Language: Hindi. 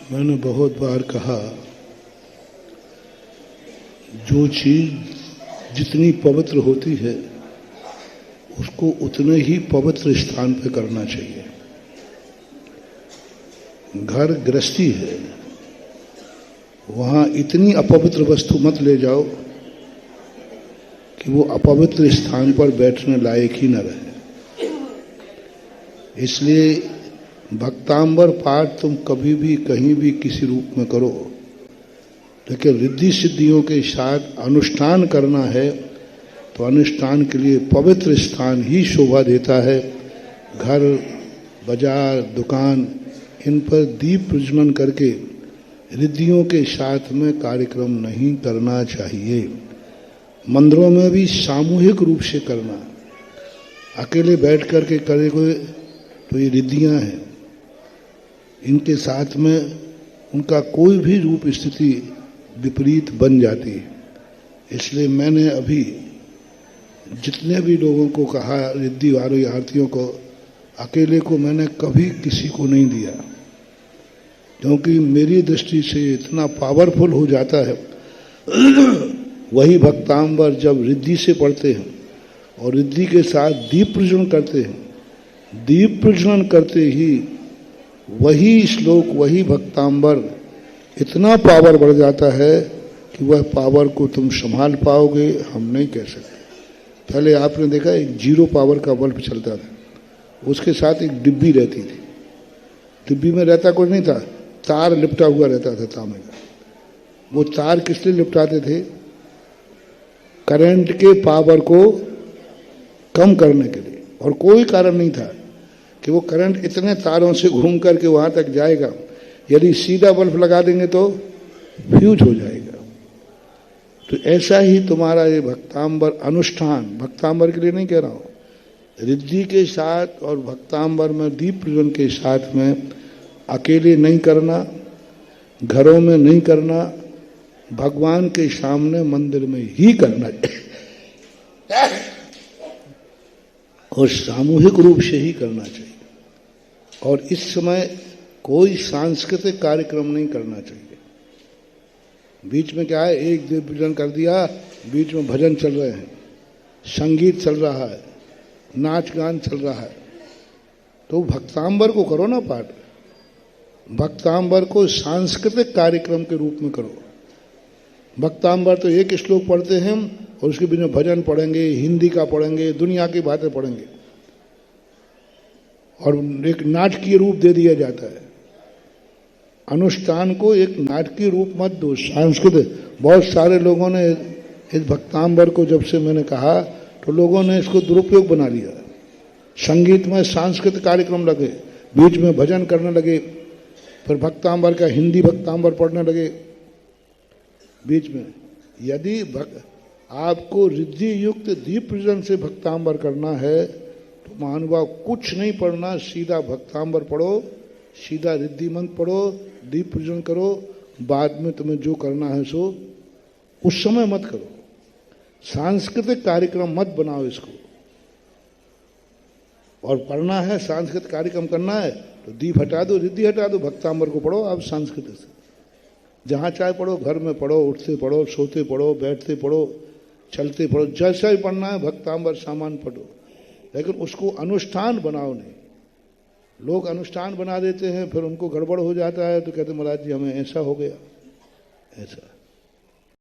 मैंने बहुत बार कहा, जो चीज जितनी पवित्र होती है उसको उतने ही पवित्र स्थान पर करना चाहिए। घर गृहस्थी है, वहां इतनी अपवित्र वस्तु मत ले जाओ कि वो अपवित्र स्थान पर बैठने लायक ही न रहे। इसलिए भक्तांबर पाठ तुम कभी भी कहीं भी किसी रूप में करो, लेकिन रिद्धि सिद्धियों के साथ अनुष्ठान करना है तो अनुष्ठान के लिए पवित्र स्थान ही शोभा देता है। घर, बाजार, दुकान, इन पर दीप प्रज्वलन करके रिद्धियों के साथ में कार्यक्रम नहीं करना चाहिए। मंदिरों में भी सामूहिक रूप से करना, अकेले बैठ करके करे कोई तो ये रिद्धियां हैं, इनके साथ में उनका कोई भी रूप स्थिति विपरीत बन जाती है। इसलिए मैंने अभी जितने भी लोगों को कहा, रिद्धि वाली आरतियों को, अकेले को मैंने कभी किसी को नहीं दिया, क्योंकि मेरी दृष्टि से इतना पावरफुल हो जाता है। वही भक्तांबर जब रिद्धि से पढ़ते हैं और रिद्धि के साथ दीप प्रज्वलन करते हैं, दीप प्रज्वलन करते ही वही श्लोक, वही भक्तांबर इतना पावर बढ़ जाता है कि वह पावर को तुम संभाल पाओगे हम नहीं कह सकते। पहले आपने देखा एक 0 पावर का बल्ब चलता था, उसके साथ एक डिब्बी रहती थी। डिब्बी में रहता कुछ नहीं था, तार लिपटा हुआ रहता था तांबे का। वो तार किस लिए लिपटाते थे? करंट के पावर को कम करने के लिए, और कोई कारण नहीं था कि वो करंट इतने तारों से घूम करके वहां तक जाएगा। यदि सीधा बल्ब लगा देंगे तो फ्यूज हो जाएगा। तो ऐसा ही तुम्हारा ये भक्तांबर अनुष्ठान, भक्तांबर के लिए नहीं कह रहा हूं, रिद्धि के साथ और भक्तांबर में दीप प्रज्वलन के साथ में अकेले नहीं करना, घरों में नहीं करना, भगवान के सामने मंदिर में ही करना चाहिए और सामूहिक रूप से ही करना चाहिए। और इस समय कोई सांस्कृतिक कार्यक्रम नहीं करना चाहिए। बीच में क्या है, एक दीप प्रज्वलन कर दिया, बीच में भजन चल रहे हैं, संगीत चल रहा है, नाच गान चल रहा है, तो भक्तांबर को करो ना पाठ। भक्तांबर को सांस्कृतिक कार्यक्रम के रूप में करो। भक्तांबर तो एक श्लोक पढ़ते हैं और उसके बीच में भजन पढ़ेंगे, हिंदी का पढ़ेंगे, दुनिया की बातें पढ़ेंगे, और एक नाटकीय रूप दे दिया जाता है। अनुष्ठान को एक नाटकीय रूप मत दो, सांस्कृतिक। बहुत सारे लोगों ने इस भक्तांबर को, जब से मैंने कहा तो लोगों ने इसको दुरुपयोग बना लिया। संगीत में सांस्कृतिक कार्यक्रम लगे, बीच में भजन करने लगे, फिर भक्तांबर का हिंदी भक्तांबर पढ़ने लगे बीच में। यदि आपको रिद्धि युक्त दीप प्रज्वलन से भक्तांबर करना है तो महानुभाव कुछ नहीं पढ़ना, सीधा भक्तांबर पढ़ो, सीधा रिद्धि मंत्र पढ़ो, दीप प्रज्वलन करो। बाद में तुम्हें जो करना है सो उस समय मत करो। सांस्कृतिक कार्यक्रम मत बनाओ इसको। और पढ़ना है, सांस्कृतिक कार्यक्रम करना है तो दीप हटा दो, रिद्धि हटा दो, भक्तांबर को पढ़ो आप सांस्कृतिक से। जहाँ चाहे पढ़ो, घर में पढ़ो, उठते पढ़ो, सोते पढ़ो, बैठते पढ़ो, चलते पढ़ो, जैसा ही पढ़ना है भक्तांबर सामान पढ़ो, लेकिन उसको अनुष्ठान बनाओ नहीं। लोग अनुष्ठान बना देते हैं, फिर उनको गड़बड़ हो जाता है तो कहते महाराज जी हमें ऐसा हो गया, ऐसा।